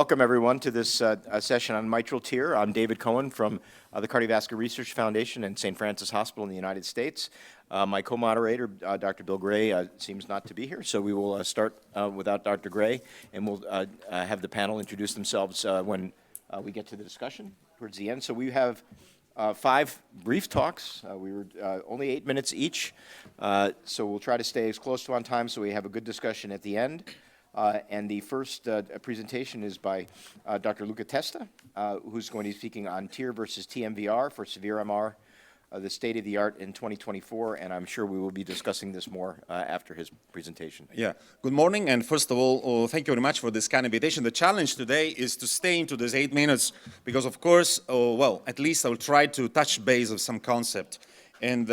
welcome everyone to this session on Mitral TEER. I'm David Cohen from the Cardiovascular Research Foundation and St. Francis Hospital in the United States. My co-moderator, Dr. Bill Gray, seems not to be here, so we will start without Dr. Gray, and we'll have the panel introduce themselves when we get to the discussion towards the end. So we have 5 brief talks. We were only 8 minutes each, so we'll try to stay as close to on time so we have a good discussion at the end. And the first presentation is by Dr. Luca Testa, who's going to be speaking on TEER versus TMVR for severe MR, the state of the art in 2024, and I'm sure we will be discussing this more after his presentation. Yeah, good morning, and first of all, thank you very much for this kind invitation. The challenge today is to stay into these 8 minutes because, of course, well, at least I will try to touch base of some concept. And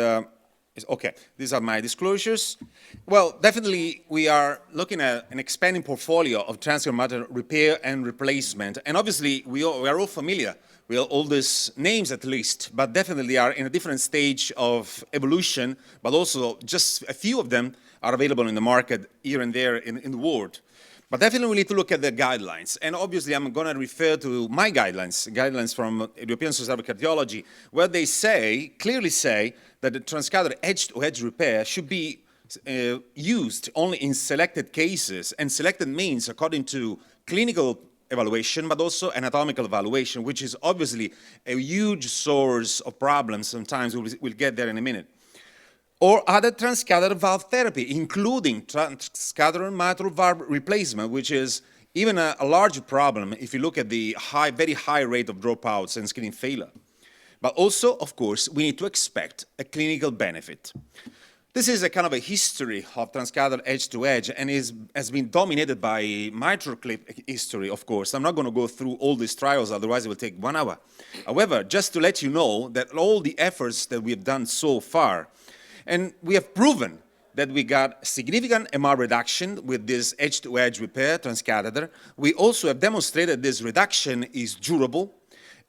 okay, these are my disclosures. Well, definitely we are looking at an expanding portfolio of transcatheter mitral repair and replacement. And obviously we are all familiar with all these names at least, but definitely are in a different stage of evolution, but also just a few of them are available in the market here and there in the world. But definitely we need to look at the guidelines. And obviously I'm going to refer to my guidelines from European Society of Cardiology, where they say, clearly say, that the transcatheter edge-to-edge repair should be used only in selected cases. And selected means according to clinical evaluation, but also anatomical evaluation, which is obviously a huge source of problems sometimes. We'll get there in a minute. Or other transcatheter valve therapy, including transcatheter mitral valve replacement, which is even a larger problem if you look at the very high rate of dropouts and kidney failure. But also, of course, we need to expect a clinical benefit. This is a kind of a history of transcatheter edge-to-edge and has been dominated by mitral clip history, of course. I'm not going to go through all these trials, otherwise it will take 1 hour. However, just to let you know that all the efforts that we have done so far, and we have proven that we got significant MR reduction with this edge-to-edge repair transcatheter. We also have demonstrated this reduction is durable.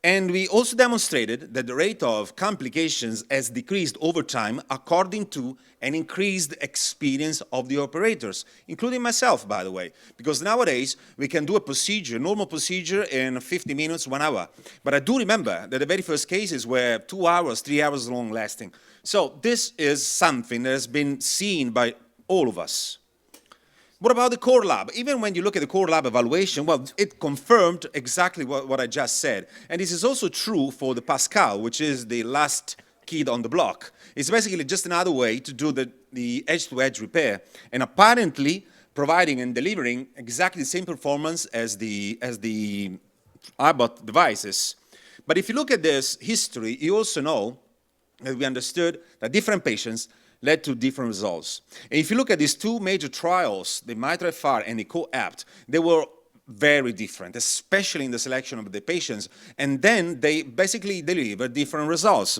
And we also demonstrated that the rate of complications has decreased over time according to an increased experience of the operators, including myself, by the way, because nowadays we can do a procedure, normal procedure, in 50 minutes, 1 hour. But I do remember that the very first cases were 2 hours, 3 hours long lasting. So this is something that has been seen by all of us. What about the core lab? Even when you look at the core lab evaluation, well, it confirmed exactly what I just said. And this is also true for the Pascal, which is the last kid on the block. It's basically just another way to do the edge-to-edge repair, and apparently providing and delivering exactly the same performance as the Abbott devices. But if you look at this history, you also know that we understood that different patients led to different results. And if you look at these 2 major trials, the Mitral FR and the COAPT, they were very different, especially in the selection of the patients. And then they basically delivered different results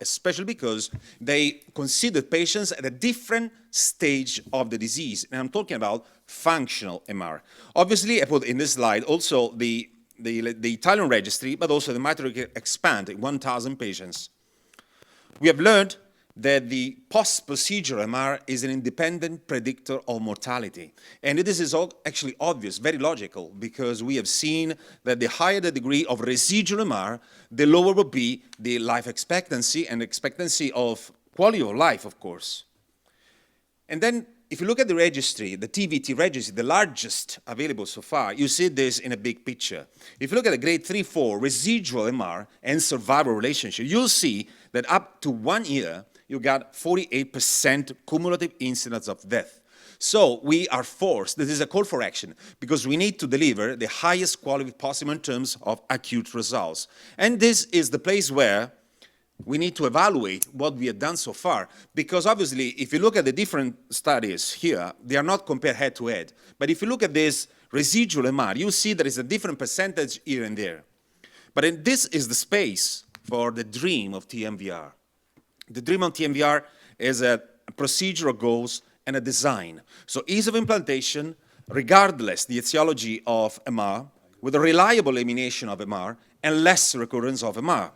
especially because they considered patients at a different stage of the disease. And I'm talking about functional MR. Obviously, I put in this slide also the Italian registry, but also the Mitral Expand, 1,000 patients. We have learned that the post-procedure MR is an independent predictor of mortality. And this is all actually obvious, very logical, because we have seen that the higher the degree of residual MR, the lower will be the life expectancy and expectancy of quality of life, of course. And then if you look at the registry, the TVT registry, the largest available so far, you see this in a big picture. If you look at the grade 3-4 residual MR and survival relationship, you'll see that up to 1 year, you got 48% cumulative incidence of death. So we are forced, this is a call for action, because we need to deliver the highest quality possible in terms of acute results. And this is the place where we need to evaluate what we have done so far, because obviously if you look at the different studies here, they are not compared head to head. But if you look at this residual MR, you see there is a different percentage here and there. But this is the space for the dream of TMVR. The dream of TMVR is a procedural goals and a design. So ease of implantation, regardless the etiology of MR, with a reliable elimination of MR and less recurrence of MR.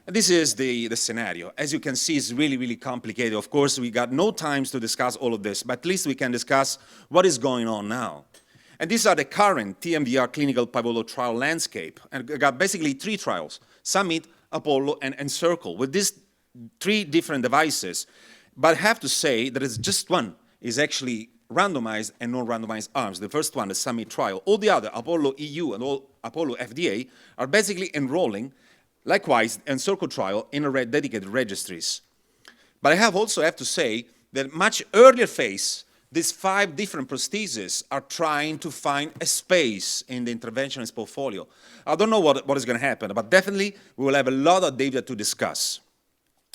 And this is the scenario. As you can see, it's really, really complicated. Of course, we got no time to discuss all of this, but at least we can discuss what is going on now. And these are the current TMVR clinical pivotal trial landscape. And we got basically 3 trials, Summit, Apollo, and Circle, with these 3 different devices. But I have to say that it's just one is actually randomized and non-randomized arms. The first one, the Summit trial. All the other, Apollo EU and all Apollo FDA, are basically enrolling, likewise, and Circle trial in dedicated registries. But I have to say that much earlier phase, these 5 different prostheses are trying to find a space in the interventionist portfolio. I don't know what is going to happen, but definitely we will have a lot of data to discuss.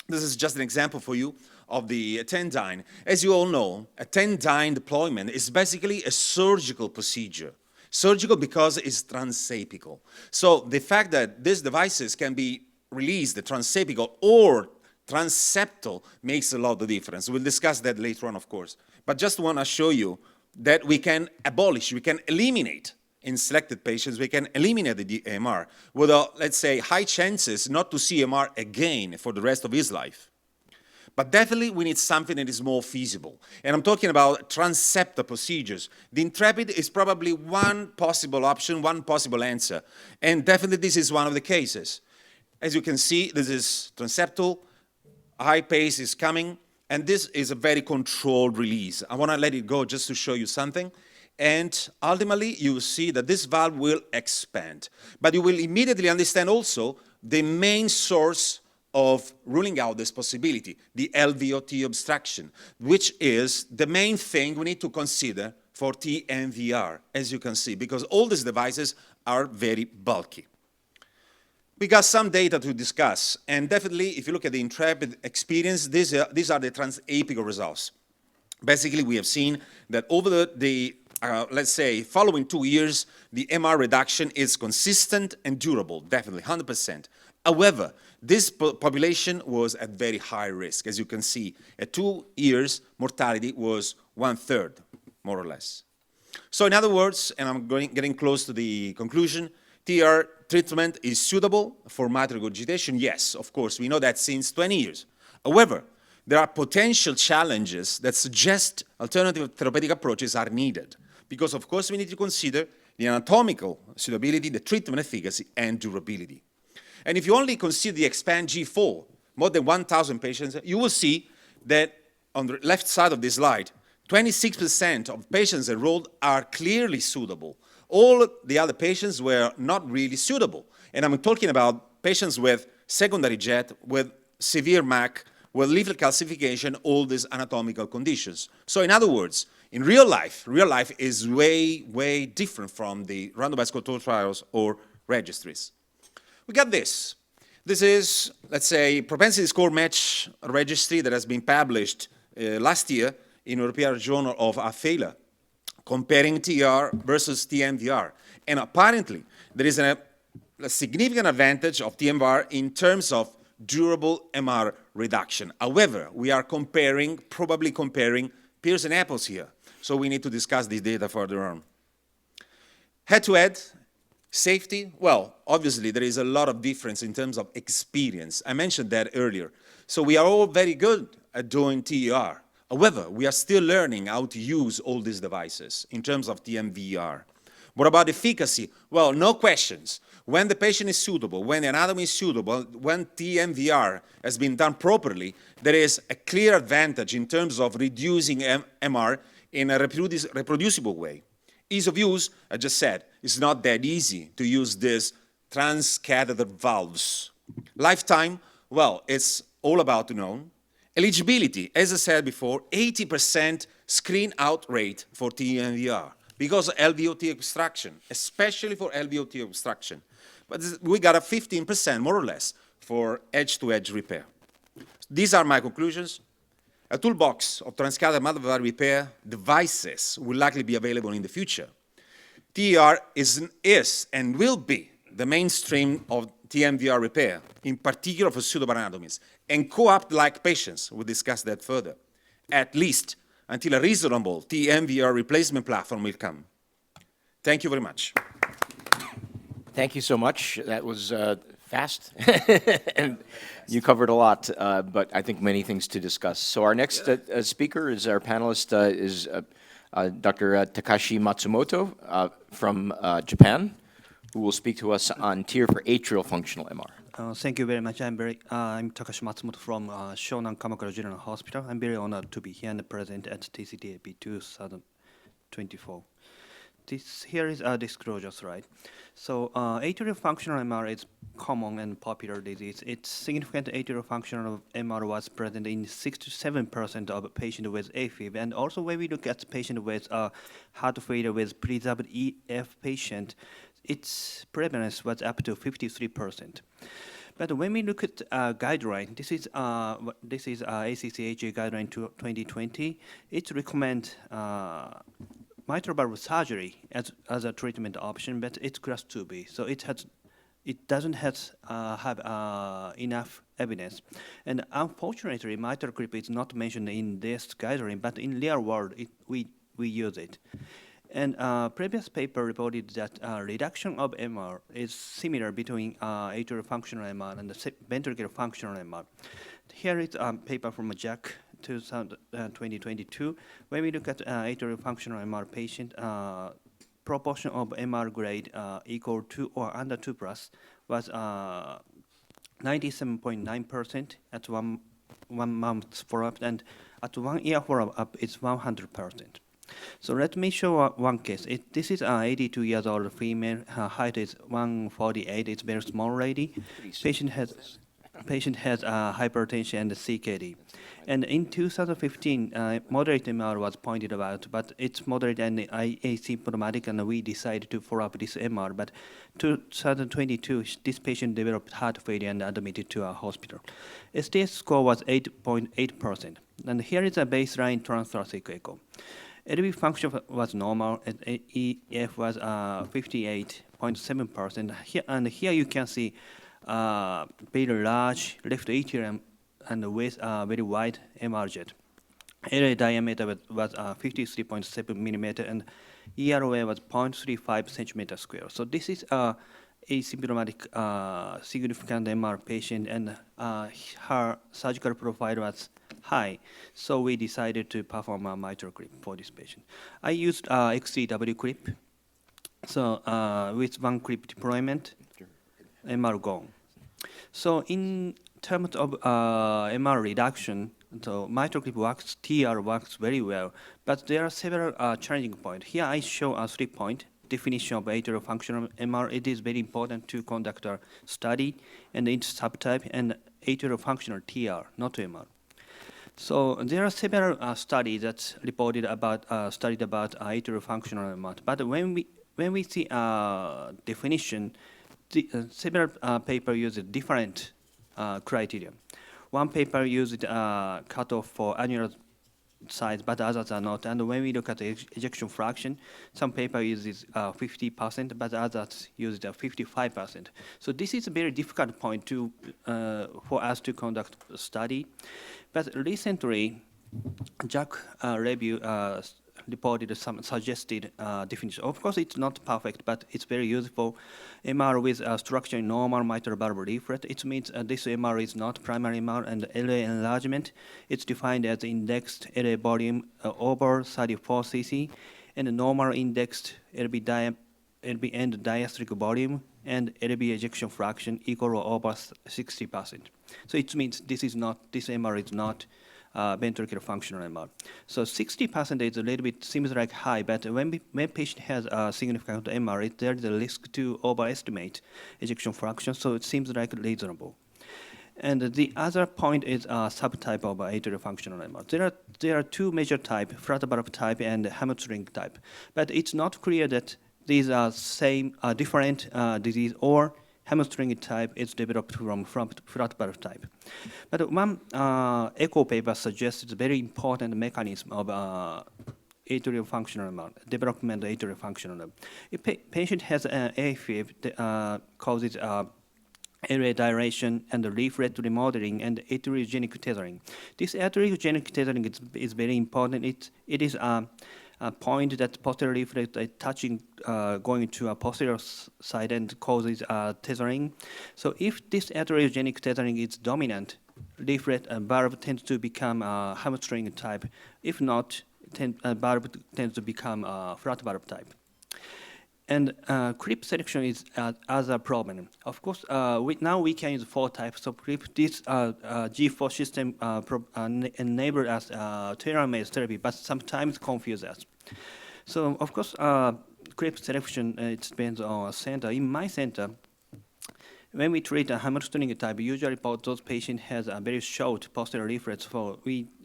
This is just an example for you of the Tendyne. As you all know, a Tendyne deployment is basically a surgical procedure. Surgical because it's transapical. So the fact that these devices can be released, the transapical or transseptal, makes a lot of difference. We'll discuss that later on, of course. But just want to show you that we can abolish, we can eliminate in selected patients, we can eliminate the MR with, let's say, high chances not to see MR again for the rest of his life. But definitely we need something that is more feasible. And I'm talking about transseptal procedures. The Intrepid is probably one possible option, one possible answer. And definitely this is one of the cases. As you can see, this is transseptal, high pace is coming, and this is a very controlled release. I want to let it go just to show you something. And ultimately, you will see that this valve will expand. But you will immediately understand also the main source of ruling out this possibility, the LVOT obstruction, which is the main thing we need to consider for TMVR, as you can see, because all these devices are very bulky. We got some data to discuss, and definitely, if you look at the Intrepid experience, these are the transapical results. Basically, we have seen that over the let's say, following 2 years, the MR reduction is consistent and durable, definitely, 100%. However, this population was at very high risk. As you can see, at 2 years, mortality was 1/3, more or less. So in other words, and I'm getting close to the conclusion, TEER treatment is suitable for mitral regurgitation. Yes, of course, we know that since 20 years. However, there are potential challenges that suggest alternative therapeutic approaches are needed. Because, of course, we need to consider the anatomical suitability, the treatment efficacy, and durability. And if you only consider the EXPAND G4, more than 1,000 patients, you will see that on the left side of this slide, 26% of patients enrolled are clearly suitable. All the other patients were not really suitable. And I'm talking about patients with secondary jet, with severe MAC, with leaflet calcification, all these anatomical conditions. So in other words, in real life is way, way different from the randomized controlled trials or registries. We got this. This is, let's say, propensity score match registry that has been published last year in European Journal of Heart Failure, comparing TEER versus TMVR. And apparently, there is a significant advantage of TMVR in terms of durable MR reduction. However, we are probably comparing pears and apples here. So we need to discuss this data further on. Head-to-head, safety, well, obviously there is a lot of difference in terms of experience. I mentioned that earlier. So we are all very good at doing TER. However, we are still learning how to use all these devices in terms of TMVR. What about efficacy? Well, no questions. When the patient is suitable, when the anatomy is suitable, when TMVR has been done properly, there is a clear advantage in terms of reducing MR in a reproducible way. Ease of use, I just said, it's not that easy to use these transcatheter valves. Lifetime, well, it's all about known. Eligibility, as I said before, 80% screen out rate for TMVR because of LVOT obstruction, especially for LVOT obstruction. But we got a 15% more or less for edge-to-edge repair. These are my conclusions. A toolbox of transcatheter mitral valve repair devices will likely be available in the future. TER is and will be the mainstream of TMVR repair, in particular for pseudoanatomies. And COAPT-like patients, we'll discuss that further, at least until a reasonable TMVR replacement platform will come. Thank you very much. Thank you so much. That was fast, and you covered a lot, but I think many things to discuss. So our next speaker is our panelist, is Dr. Takashi Matsumoto from Japan, who will speak to us on TEER for atrial functional MR. Thank you very much. I'm Takashi Matsumoto from Shonan Kamakura General Hospital. I'm very honored to be here and present at TCTAP 2024. Here is our disclosure slide. So atrial functional MR is common and popular disease. Its significant atrial functional MR was present in 67% of patients with AFib. And also when we look at patients with heart failure with preserved EF patient, its prevalence was up to 53%. But when we look at guideline, this is ACCHA guideline 2020. It recommends mitral valve surgery as a treatment option, but it's class 2B, so it doesn't have enough evidence. And unfortunately, mitral clip is not mentioned in this guideline, but in real world, we use it. And previous paper reported that reduction of MR is similar between atrial functional MR and the ventricular functional MR. Here is a paper from Jack 2022. When we look at atrial functional MR patient, proportion of MR grade equal to or under 2 plus was 97.9% at one month follow-up, and at 1 year follow-up it's 100%. So let me show one case. This is an 82 years old female. Her height is 148. It's a very small lady. Patient has hypertension and CKD. And in 2015, moderate MR was pointed out, but it's moderate and asymptomatic, and we decided to follow up this MR. But 2022, this patient developed heart failure and admitted to our hospital. STS score was 8.8%. And here is a baseline transthoracic echo. LV function was normal, and EF was 58.7%. Here you can see very large left atrium and with very wide MR jet. LA diameter was 53.7 millimeter, and EROA was 0.35 centimeter square. So this is asymptomatic significant MR patient, and her surgical profile was high, so we decided to perform a mitral clip for this patient. I used XCW clip, so with one clip deployment, MR gone. So in terms of MR reduction, so mitral clip works, TR works very well, but there are several challenging points. Here I show a 3-point definition of atrial functional MR. It is very important to conduct a study, and its subtype and atrial functional TR, not MR. So there are several studies that reported about studied about atrial functional MR. But when we see definition, several paper use different criteria. One paper used cutoff for annular size, but others are not. And when we look at the ejection fraction, some paper uses 50%, but others use 55%. So this is a very difficult point to for us to conduct a study. But recently, Jack review reported some suggested definition. Of course, it's not perfect, but it's very useful. MR with structure in normal mitral valve leaflet. It means this MR is not primary MR, and LA enlargement. It's defined as indexed LA volume over 34 cc, and normal indexed LV end diastolic volume and LV ejection fraction equal or over 60%. So it means this MR is not ventricular functional MR. So 60% is a little bit seems like high, but when patient has a significant MR, there is a risk to overestimate ejection fraction, so it seems like reasonable. And the other point is subtype of atrial functional MR. There are two major types, flat valve type and hamstring type, but it's not clear that these are different disease, or hamstring type is developed from flat valve type. But one echo paper suggests a very important mechanism of atrial functional MR, development of atrial functional MR. If patient has an AFib, causes airway dilation and leaflet remodeling and atriogenic tethering. This atriogenic tethering is very important. It is a point that posterior leaflet is touching, going to a posterior side and causes tethering. So if this atriogenic tethering is dominant, leaflet and valve tends to become hamstring type. If not, valve tends to become flat valve type. And clip selection is as a problem. Of course, now we can use 4 types of clip. This G4 system enable us tailor-made therapy, but sometimes confuse us. So of course, clip selection it depends on a center. In my center, when we treat a Hamiltonian type, usually those patients has a very short posterior reflex. So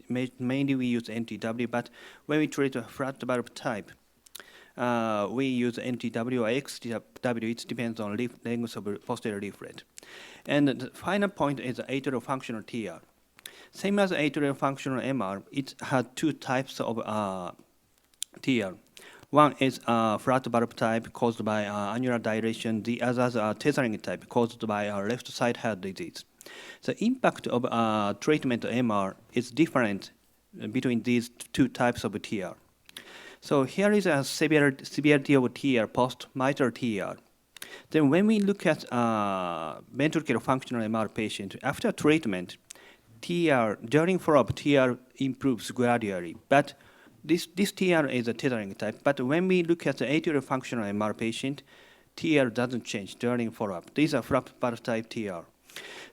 mainly we use NTW, but when we treat a flat valve type, we use NTW or XTW. It depends on length of posterior leaflet. And the final point is atrial functional TEER. Same as atrial functional MR, it has 2 types of TEER. One is flat valve type caused by annular dilation. The other is tethering type caused by left side heart disease. The impact of treatment MR is different between these 2 types of TEER. So here is a severity of TEER post mitral TEER. Then when we look at ventricular functional MR patient, after treatment, TEER, during follow-up, TEER improves gradually. But this TEER is a tethering type. But when we look at the atrial functional MR patient, TEER doesn't change during follow-up. These are flat valve type TEER.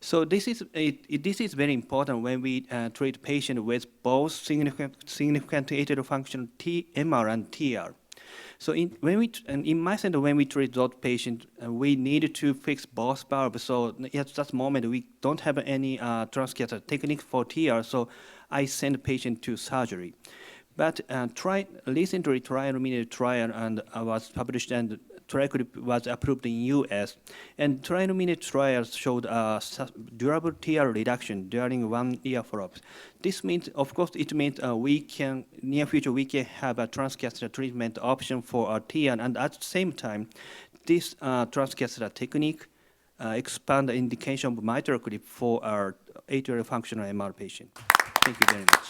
So this is very important when we treat patient with both significant atrial function MR and TEER. So in my center, when we treat those patients, we need to fix both valves. So at that moment, we don't have any transcatheter technique for TEER, so I send patient to surgery. But recently, trial and was published, and TriClip was approved in U.S. And trial trials showed durable TEER reduction during 1 year follow-up. This means, of course, it means near future we can have a transcatheter treatment option for our TEER, and at the same time, this transcatheter technique expand the indication of mitral clip for our atrial functional MR patient. Thank you very much.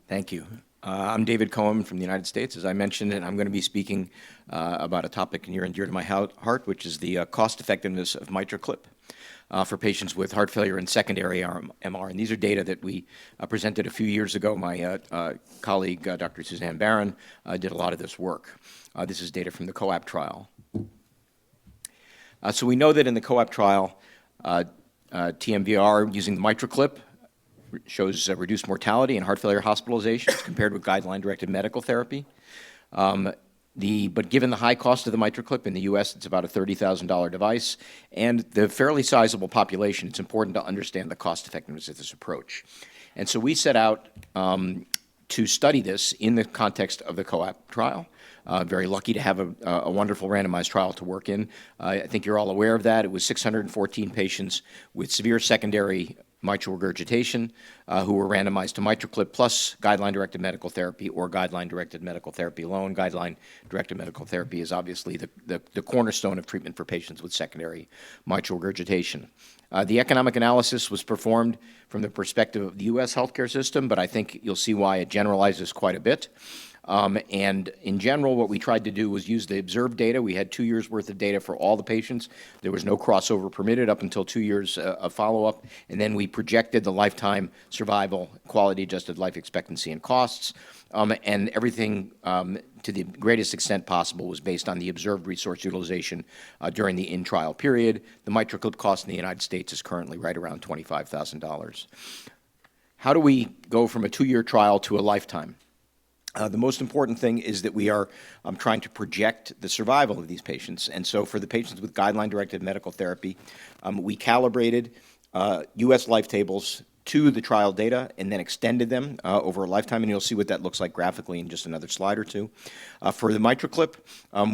Thank you. I'm David Cohen from the United States, as I mentioned, and I'm going to be speaking about a topic near and dear to my heart, which is the cost effectiveness of mitral clip for patients with heart failure and secondary MR. And these are data that we presented a few years ago. My colleague, Dr. Suzanne Barron, did a lot of this work. This is data from the COAPT trial. So we know that in the COAPT trial, TMVR using the mitral clip shows reduced mortality and heart failure hospitalizations compared with guideline-directed medical therapy. But given the high cost of the mitral clip in the U.S., it's about a $30,000 device, and the fairly sizable population, it's important to understand the cost effectiveness of this approach. And so we set out to study this in the context of the COAPT trial. Very lucky to have a wonderful randomized trial to work in. I think you're all aware of that. It was 614 patients with severe secondary mitral regurgitation who were randomized to mitral clip plus guideline-directed medical therapy or guideline-directed medical therapy alone. Guideline-directed medical therapy is obviously the cornerstone of treatment for patients with secondary mitral regurgitation. The economic analysis was performed from the perspective of the U.S. healthcare system, but I think you'll see why it generalizes quite a bit. And in general, what we tried to do was use the observed data. We had 2 years' worth of data for all the patients. There was no crossover permitted up until 2 years of follow-up. And then we projected the lifetime survival, quality-adjusted life expectancy, and costs. And everything, to the greatest extent possible, was based on the observed resource utilization during the in-trial period. The mitral clip cost in the United States is currently right around $25,000. How do we go from a 2-year trial to a lifetime? The most important thing is that we are trying to project the survival of these patients. And so for the patients with guideline-directed medical therapy, we calibrated U.S. life tables to the trial data and then extended them over a lifetime, and you'll see what that looks like graphically in just another slide or two. For the mitral clip,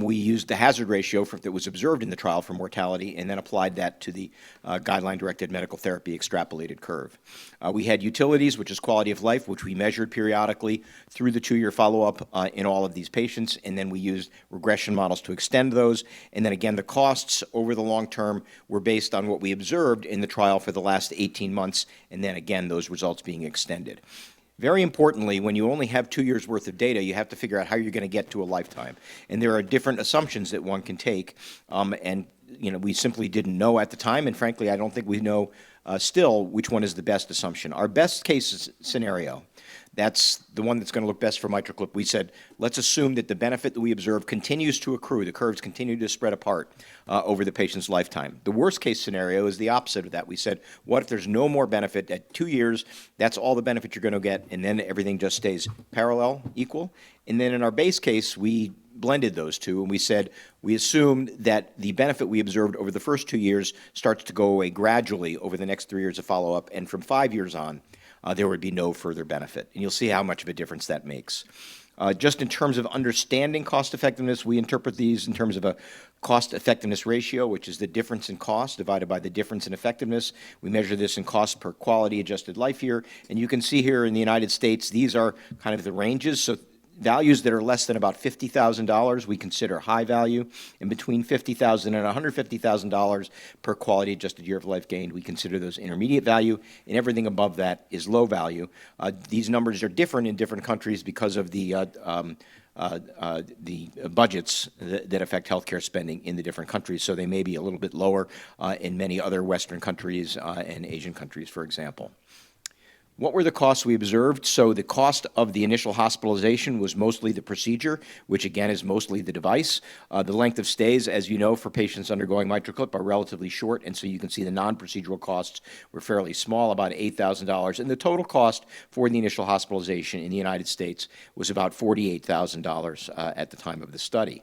we used the hazard ratio that was observed in the trial for mortality and then applied that to the guideline-directed medical therapy extrapolated curve. We had utilities, which is quality of life, which we measured periodically through the 2-year follow-up in all of these patients, and then we used regression models to extend those. And then again, the costs over the long term were based on what we observed in the trial for the last 18 months, and then again, those results being extended. Very importantly, when you only have 2 years' worth of data, you have to figure out how you're going to get to a lifetime. And there are different assumptions that one can take, and we simply didn't know at the time, and frankly, I don't think we know still which one is the best assumption. Our best case scenario, that's the one that's going to look best for MitraClip. We said, let's assume that the benefit that we observe continues to accrue. The curves continue to spread apart over the patient's lifetime. The worst case scenario is the opposite of that. We said, what if there's no more benefit? At 2 years, that's all the benefit you're going to get, and then everything just stays parallel, equal. And then in our base case, we blended those two, and we said we assumed that the benefit we observed over the first 2 years starts to go away gradually over the next 3 years of follow-up, and from 5 years on, there would be no further benefit. And you'll see how much of a difference that makes. Just in terms of understanding cost effectiveness, we interpret these in terms of a cost effectiveness ratio, which is the difference in cost divided by the difference in effectiveness. We measure this in cost per quality adjusted life year. And you can see here in the United States, these are kind of the ranges. So values that are less than about $50,000 we consider high value, and between $50,000 and $150,000 per quality adjusted year of life gained, we consider those intermediate value, and everything above that is low value. These numbers are different in different countries because of the budgets that affect healthcare spending in the different countries, so they may be a little bit lower in many other Western countries and Asian countries, for example. What were the costs we observed? So the cost of the initial hospitalization was mostly the procedure, which again is mostly the device. The length of stays, as you know, for patients undergoing MitraClip are relatively short, and so you can see the non-procedural costs were fairly small, about $8,000, and the total cost for the initial hospitalization in the United States was about $48,000 at the time of the study.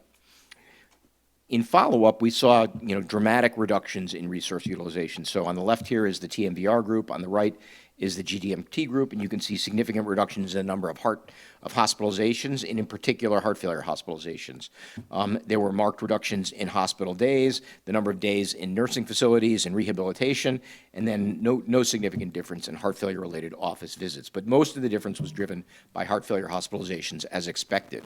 In follow-up, we saw dramatic reductions in resource utilization. So on the left here is the TMVR group, on the right is the GDMT group, and you can see significant reductions in the number of hospitalizations, and in particular heart failure hospitalizations. There were marked reductions in hospital days, the number of days in nursing facilities and rehabilitation, and then no significant difference in heart failure-related office visits. But most of the difference was driven by heart failure hospitalizations as expected.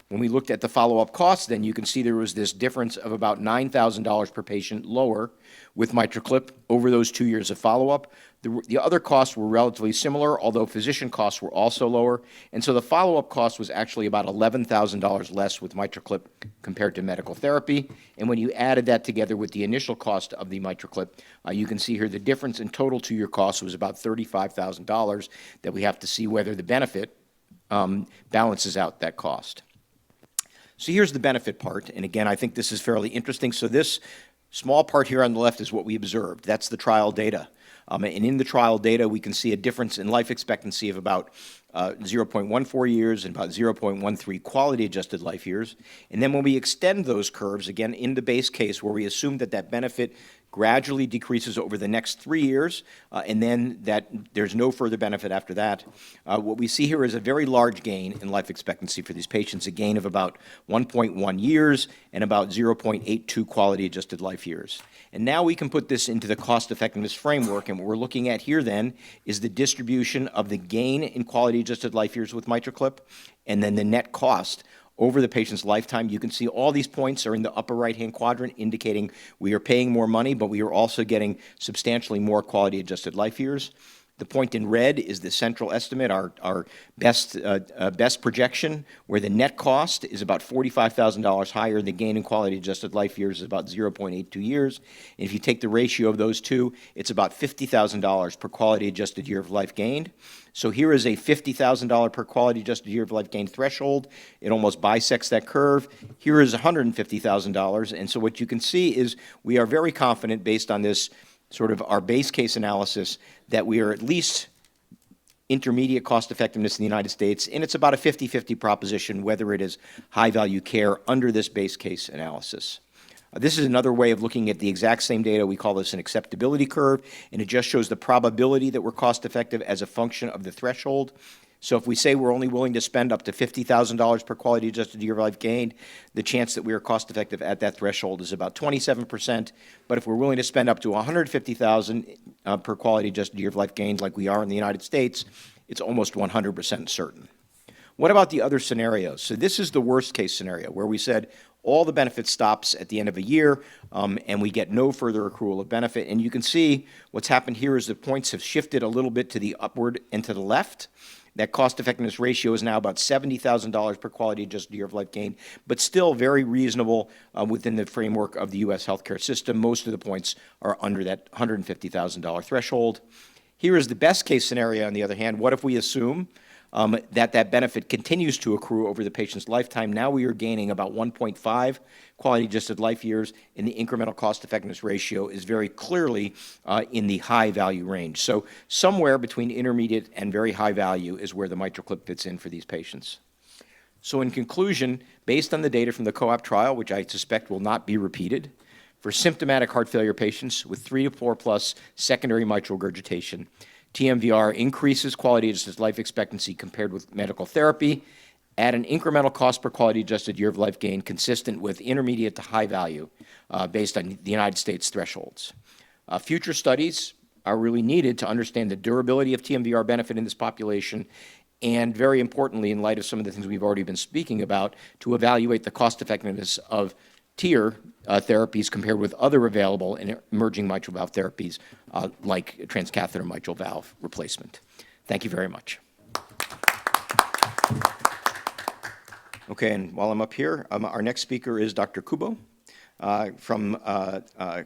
When we looked at the follow-up costs, then you can see there was this difference of about $9,000 per patient lower with MitraClip over those 2 years of follow-up. The other costs were relatively similar, although physician costs were also lower. And so the follow-up cost was actually about $11,000 less with MitraClip compared to medical therapy. And when you added that together with the initial cost of the MitraClip, you can see here the difference in total 2-year costs was about $35,000 that we have to see whether the benefit balances out that cost. So here's the benefit part, and again, I think this is fairly interesting. So this small part here on the left is what we observed. That's the trial data. And in the trial data, we can see a difference in life expectancy of about 0.14 years and about 0.13 quality-adjusted life years. And then when we extend those curves, again, in the base case where we assume that that benefit gradually decreases over the next 3 years, and then that there's no further benefit after that. What we see here is a very large gain in life expectancy for these patients, a gain of about 1.1 years and about 0.82 quality-adjusted life years. And now we can put this into the cost-effectiveness framework, and what we're looking at here then is the distribution of the gain in quality-adjusted life years with MitraClip, and then the net cost over the patient's lifetime. You can see all these points are in the upper right-hand quadrant, indicating we are paying more money, but we are also getting substantially more quality-adjusted life years. The point in red is the central estimate, our best projection, where the net cost is about $45,000 higher. The gain in quality-adjusted life years is about 0.82 years. And if you take the ratio of those two, it's about $50,000 per quality-adjusted year of life gained. So here is a $50,000 per quality-adjusted year of life gained threshold. It almost bisects that curve. Here is $150,000. And so what you can see is we are very confident, based on this sort of our base case analysis, that we are at least intermediate cost effectiveness in the United States, and it's about a 50-50 proposition whether it is high-value care under this base case analysis. This is another way of looking at the exact same data. We call this an acceptability curve, and it just shows the probability that we're cost effective as a function of the threshold. So if we say we're only willing to spend up to $50,000 per quality-adjusted year of life gained, the chance that we are cost-effective at that threshold is about 27%. But if we're willing to spend up to $150,000 per quality-adjusted year of life gained, like we are in the United States, it's almost 100% certain. What about the other scenarios? So this is the worst-case scenario, where we said all the benefit stops at the end of a year, and we get no further accrual of benefit. And you can see what's happened here is the points have shifted a little bit to the upward and to the left. That cost-effectiveness ratio is now about $70,000 per quality-adjusted year of life gain, but still very reasonable within the framework of the U.S. healthcare system. Most of the points are under that $150,000 threshold. Here is the best-case scenario, on the other hand. What if we assume that benefit continues to accrue over the patient's lifetime? Now we are gaining about 1.5 quality-adjusted life years, and the incremental cost-effectiveness ratio is very clearly in the high-value range. So somewhere between intermediate and very high value is where the mitral clip fits in for these patients. So in conclusion, based on the data from the COAPT trial, which I suspect will not be repeated, for symptomatic heart failure patients with 3 to 4 plus secondary mitral regurgitation, TMVR increases quality-adjusted life expectancy compared with medical therapy at an incremental cost per quality-adjusted year of life gain consistent with intermediate to high value based on the United States thresholds. Future studies are really needed to understand the durability of TMVR benefit in this population, and very importantly, in light of some of the things we've already been speaking about, to evaluate the cost-effectiveness of TEER therapies compared with other available and emerging mitral valve therapies like transcatheter mitral valve replacement. Thank you very much. Okay, and while I'm up here, our next speaker is Dr. Kubo from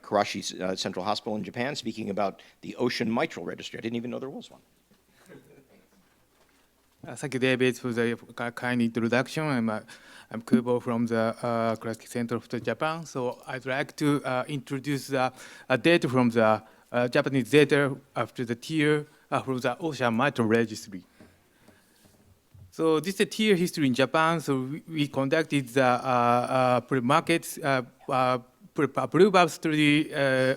Karachi Central Hospital in Japan, speaking about the OCEAN-Mitral Registry. I didn't even know there was one. Thank you, David, for the kind introduction. I'm Kubo from the Karachi Center of Japan. So I'd like to introduce the data from the Japanese data after the TEER from the OCEAN-Mitral Registry. So this is the TEER history in Japan. So we conducted the pre-market approval study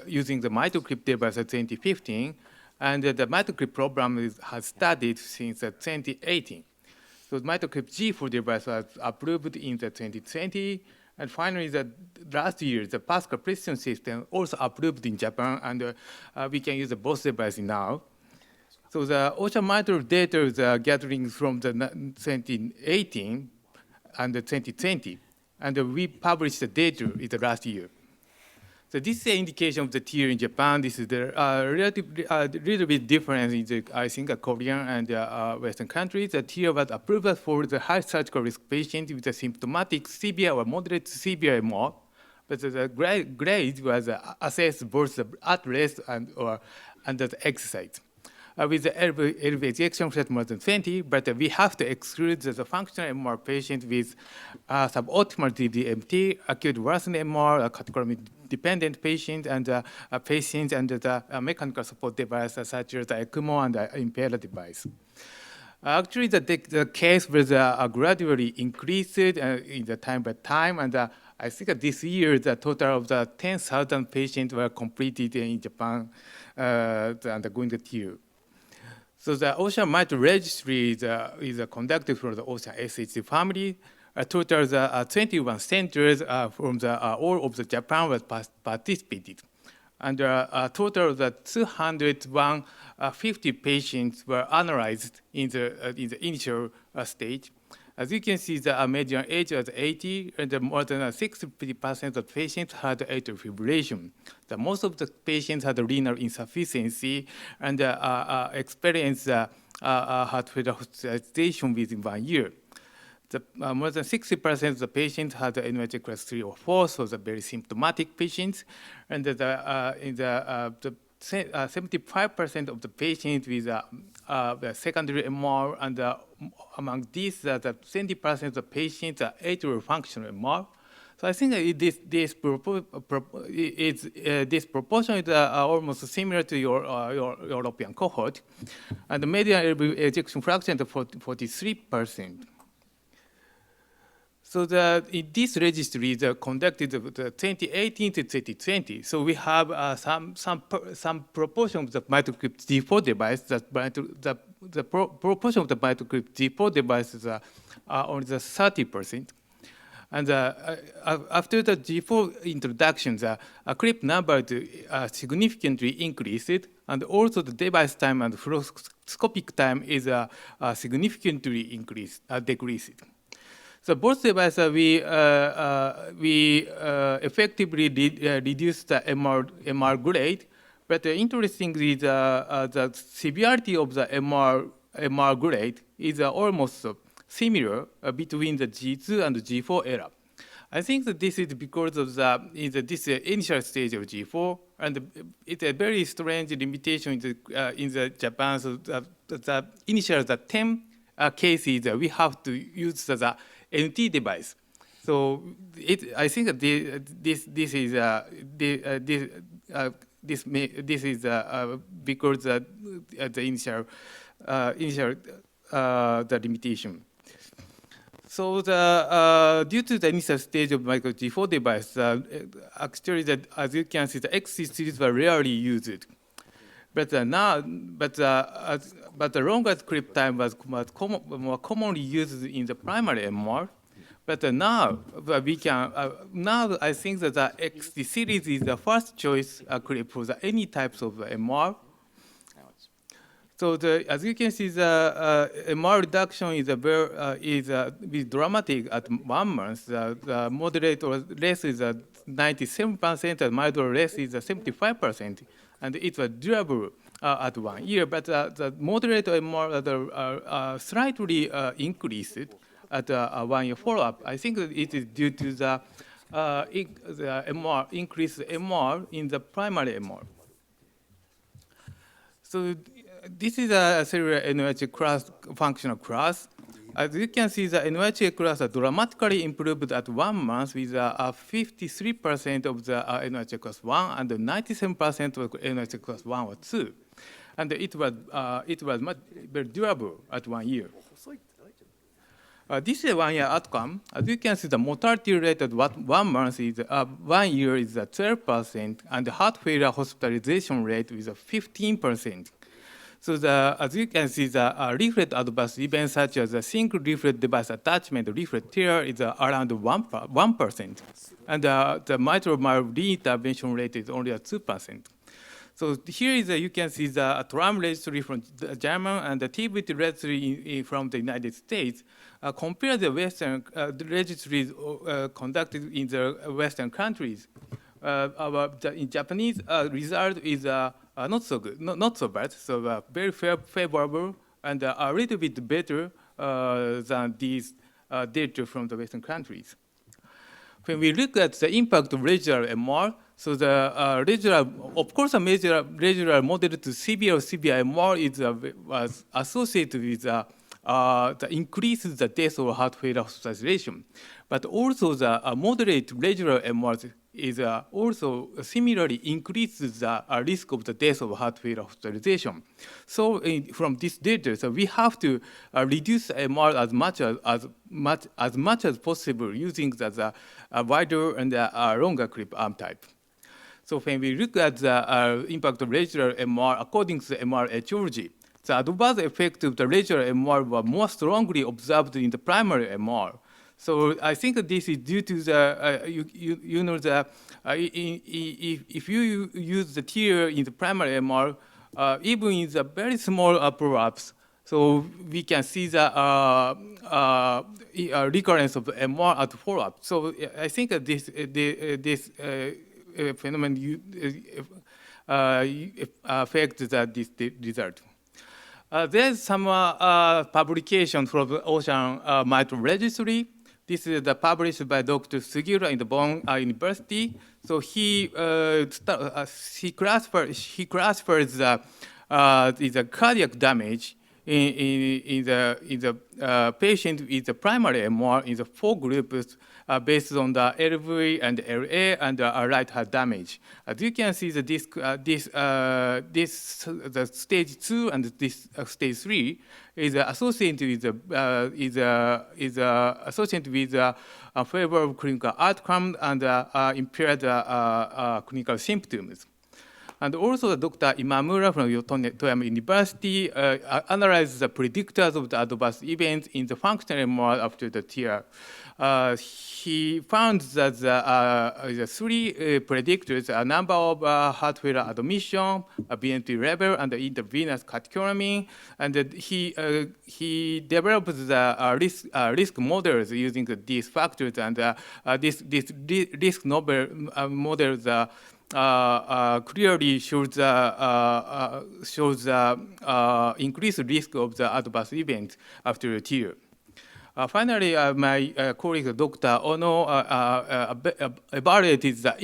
using the mitral clip device in 2015. And the mitral clip program has started since 2018. So the mitral clip G4 device was approved in the 2020. And finally, last year, the Pascal precision system also approved in Japan, and we can use both devices now. So the OCEAN-Mitral data is gathering from the 2018 and the 2020, and we published the data in the last year. So this is the indication of the TEER in Japan. This is the little bit different in the, I think, Korean and Western countries. The TEER was approved for the high surgical risk patients with a symptomatic severe or moderate to severe MR, but the grade was assessed both at rest and or under the exercise. With the LV ejection rate more than 20, but we have to exclude the functional MR patient with suboptimal DVMT, acute worsening MR, category-dependent patient, and patients under the mechanical support device such as the ECMO and the impeller device. Actually, the case was gradually increased in the time by time, and I think this year the total of the 10,000 patients were completed in Japan undergoing the TEER. So the OCEAN-Mitral Registry is conducted from the OCEAN SHC family. A total of 21 centers from all of the Japan was participated. And a total of 250 patients were analyzed in the initial stage. As you can see, the median age was 80, and more than 60% of patients had atrial fibrillation. Most of the patients had renal insufficiency and experienced heart failure hospitalization within 1 year. More than 60% of the patients had NYHA class 3 or 4, so the very symptomatic patients. And 75% of the patients with the secondary MR, and among these, 20% of the patients are atrial functional MR. So I think this proportion is almost similar to your European cohort, and the median ejection fraction is 43%. So in this registry, conducted the 2018 to 2020. So we have some proportion of the mitral clip G4 device. The proportion of the mitral clip G4 devices are only 30%. And after the G4 introduction, the clip number significantly increased, and also the device time and fluoroscopic time is significantly decreased. So both devices, we effectively reduced the MR grade, but interestingly, the severity of the MR grade is almost similar between the G2 and G4 era. I think that this is because of this initial stage of G4, and it's a very strange limitation in the Japan. So the initial 10 cases we have to use the NT device. So I think that this is because the initial the limitation. So due to the initial stage of micro G4 device, actually, as you can see, the XC series were rarely used. But the longest clip time was more commonly used in the primary MR. But now we can now I think that the XC series is the first choice clip for any types of MR. So as you can see, the MR reduction is dramatic at 1 month. The moderator less is 97%, and mild less is 75%, and it was durable at 1 year. But the moderator MR slightly increased at a 1 year follow-up. I think that it is due to the increased MR in the primary MR. So this is a cellular NOH class, functional class. As you can see, the NOH class are dramatically improved at 1 month with 53% of the NOH class 1 and 97% of NOH class 1 or 2. And it was much very durable at 1 year. This is a 1 year outcome. As you can see, the mortality rate at 1 month is 1 year is 12%, and the heart failure hospitalization rate is 15%. So as you can see, the leaflet adverse events such as a single leaflet device attachment, leaflet tear is around 1%. And the mitral valve reintervention rate is only 2%. So here is you can see the TRAM registry from Germany and the TVT registry from the United States. Compare the Western registries conducted in the Western countries. In Japanese result is not so good, not so bad, so very favorable and a little bit better than these data from the Western countries. When we look at the impact of regular MR, so the regular, of course, a major regular moderate to severe MR was associated with the increase in the death or heart failure hospitalization. But also the moderate regular MR is also similarly increases the risk of the death of heart failure hospitalization. So from this data, so we have to reduce MR as much as possible using the wider and longer clip arm type. So when we look at the impact of regular MR according to the MR etiology, the adverse effect of the regular MR were more strongly observed in the primary MR. So I think that this is due to the, if you use the TEER in the primary MR, even in the very small prolapse, so we can see the recurrence of the MR at follow-up. So I think that this phenomenon affects this result. There's some publication from the OCEAN-Mitral Registry. This is published by Dr. Sugiura in the Bonn University. So he classifies the cardiac damage in the patient with the primary MR in the 4 groups based on the LV and LA and right heart damage. As you can see, the stage 2 and this stage 3 is associated with a favorable clinical outcome and impaired clinical symptoms. And also Dr. Imamura from Toyama University analyzed the predictors of the adverse events in the functional MR after the TEER. He found that the 3 predictors, a number of heart failure admission, a BNP level, and the intravenous catecholamine, and he developed the risk models using these factors, and these risk models clearly shows increased risk of the adverse events after TEER. Finally, my colleague Dr. Ono evaluated the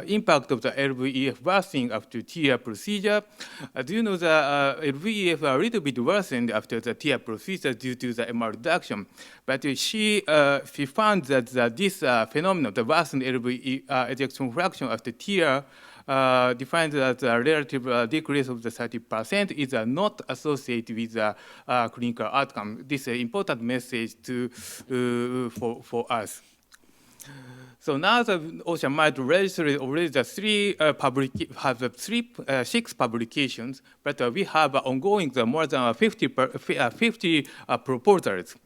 impact of the LVEF worsening after TEER procedure. Do you know the LVEF a little bit worsened after the TEER procedure due to the MR reduction? But she found that this phenomenon, the worsened LV ejection fraction after TEER, defined as a relative decrease of the 30% is not associated with the clinical outcome. This is an important message for us. So now the OCEAN-Mitral Registry already has 6 publications, but we have ongoing more than 50 proposals.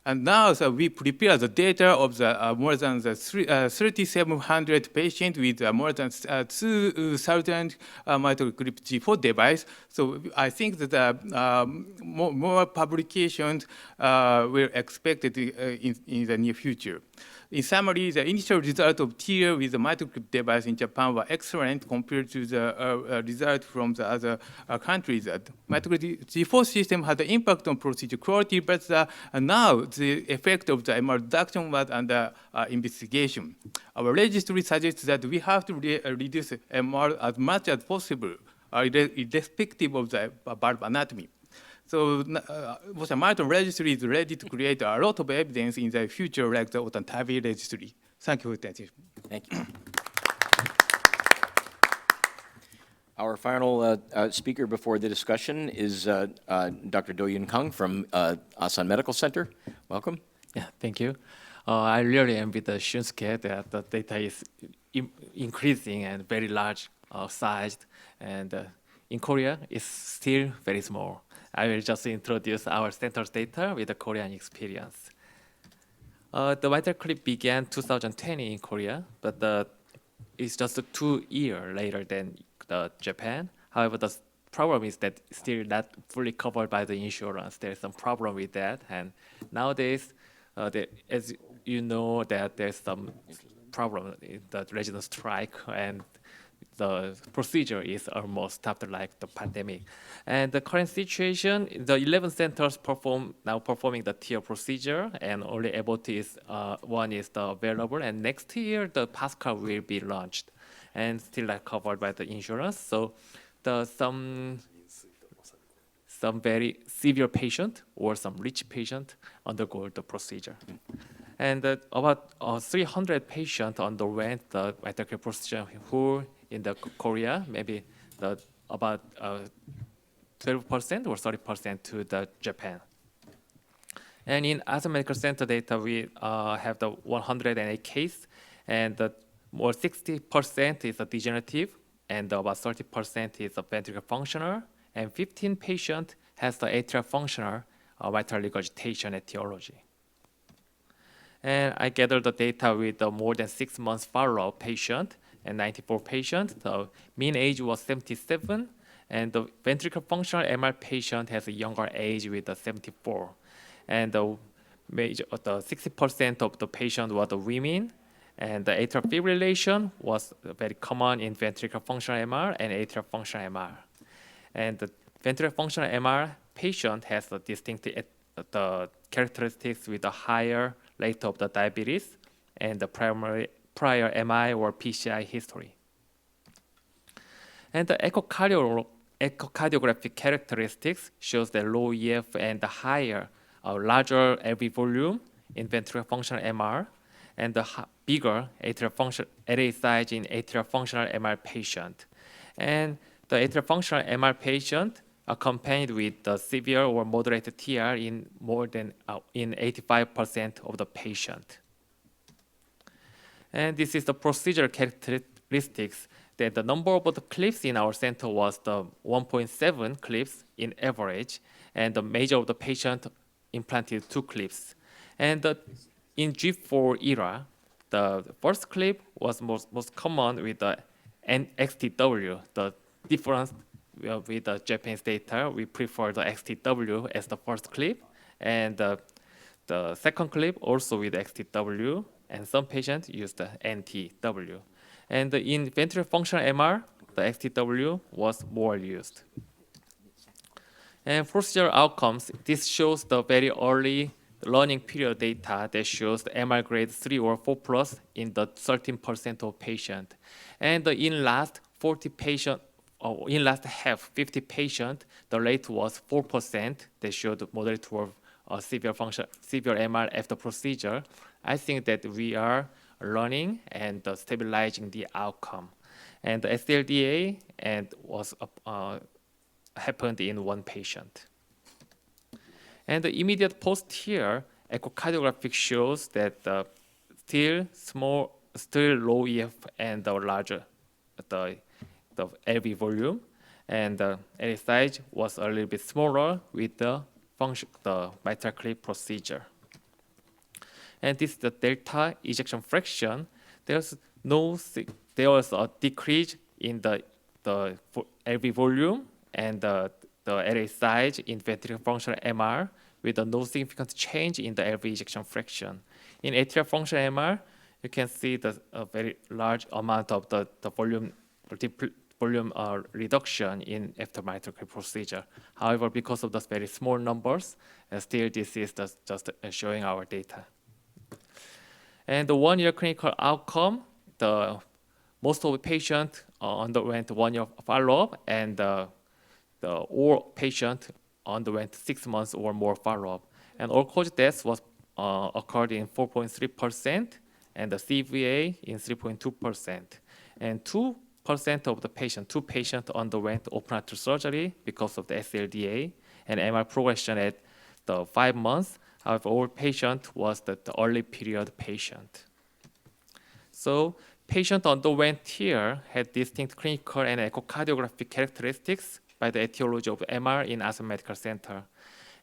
And now we prepare the data of the more than 3,700 patients with more than 2,000 mitral clip G4 device. So I think that more publications were expected in the near future. In summary, the initial result of TEER with the mitral clip device in Japan were excellent compared to the result from the other countries. Mitral G4 system had an impact on procedure quality, but now the effect of the MR reduction was under investigation. Our registry suggests that we have to reduce MR as much as possible, irrespective of the valve anatomy. So OCEAN-Mitral Registry is ready to create a lot of evidence in the future, like the OCEAN-TAVI registry. Thank you for attention. Thank you. Our final speaker before the discussion is Dr. Do-Yoon Kang from Asan Medical Center. Welcome. Yeah, thank you. I really envy the Shunsuke that the data is increasing and very large sized, and in Korea it's still very small. I will just introduce our center's data with the Korean experience. The mitral clip began 2020 in Korea, but it's just 2 years later than Japan. However, the problem is that it's still not fully covered by the insurance. There's some problem with that, and nowadays, as you know, that there's some problem in the regional strike, and the procedure is almost stopped like the pandemic. And the current situation, the 11 centers now performing the TEER procedure, and only ABOT is one is available. And next year, the Pascal will be launched, and still not covered by the insurance. So some very severe patient or some rich patient undergo the procedure. And about 300 patients underwent the mitral procedure who in the Korea, maybe about 12% or 30% to the Japan. And in Asan Medical Center data, we have the 108 case, and more 60% is a degenerative, and about 30% is a ventricular functional, and 15 patient has the atrial functional mitral regurgitation etiology. And I gathered the data with the more than 6 months follow-up patient and 94 patients. The mean age was 77, and the ventricular functional MR patient has a younger age with 74. And the 60% of the patient were the women, and the atrial fibrillation was very common in ventricular functional MR and atrial functional MR. And the ventricular functional MR patient has the distinct characteristics with a higher rate of the diabetes and the prior MI or PCI history. And the echocardiographic characteristics shows the low EF and the higher, larger LV volume in ventricular functional MR, and the bigger atrial function array size in atrial functional MR patient. And the atrial functional MR patient accompanied with the severe or moderate TR in more than in 85% of the patient. And this is the procedure characteristics. That the number of the clips in our center was the 1.7 clips in average, and the major of the patient implanted 2 clips. And in G4 era, the first clip was most common with the XTW. The difference with the Japanese data, we prefer the XTW as the first clip, and the second clip also with XTW, and some patients use the NTW. And in ventricular functional MR, the XTW was more used. And procedural outcomes, this shows the very early learning period data that shows the MR grade 3 or 4 plus in the 13% of patient. And in last 40 patient, in last half, 50 patient, the rate was 4% that showed moderate to severe MR after procedure. I think that we are learning and stabilizing the outcome. And the SLDA and was happened in one patient. And the immediate post-TEER echocardiographic shows that still low EF and the larger the LV volume, and the LV size was a little bit smaller with the mitral clip procedure. And this is the delta ejection fraction. There was a decrease in the LV volume and the LV size in ventricular functional MR with no significant change in the LV ejection fraction. In atrial functional MR, you can see a very large amount of the volume reduction in after mitral clip procedure. However, because of those very small numbers, still this is just showing our data. And the 1 year clinical outcome, most of the patients underwent 1 year follow-up, and all patients underwent 6 months or more follow-up. And all-cause deaths was occurred in 4.3%, and the CVA in 3.2%. And 2% of the patients, 2 patients underwent open artery surgery because of the SLDA and MR progression at the 5 months. However, all patient was the early period patient. So patient underwent TEER had distinct clinical and echocardiographic characteristics by the etiology of MR in Aspen Medical Center.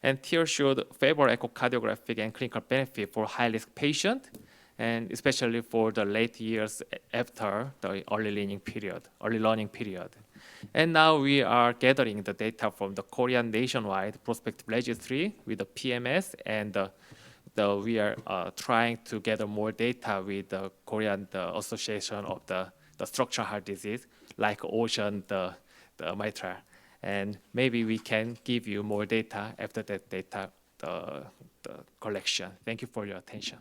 And TEER showed favorable echocardiographic and clinical benefit for high-risk patient, and especially for the late years after the early learning period. And now we are gathering the data from the Korean nationwide prospective registry with the PMS, and we are trying to gather more data with the Korean Association of the Structural Heart Disease, like OCEAN-Mitral. And maybe we can give you more data after that data the collection. Thank you for your attention.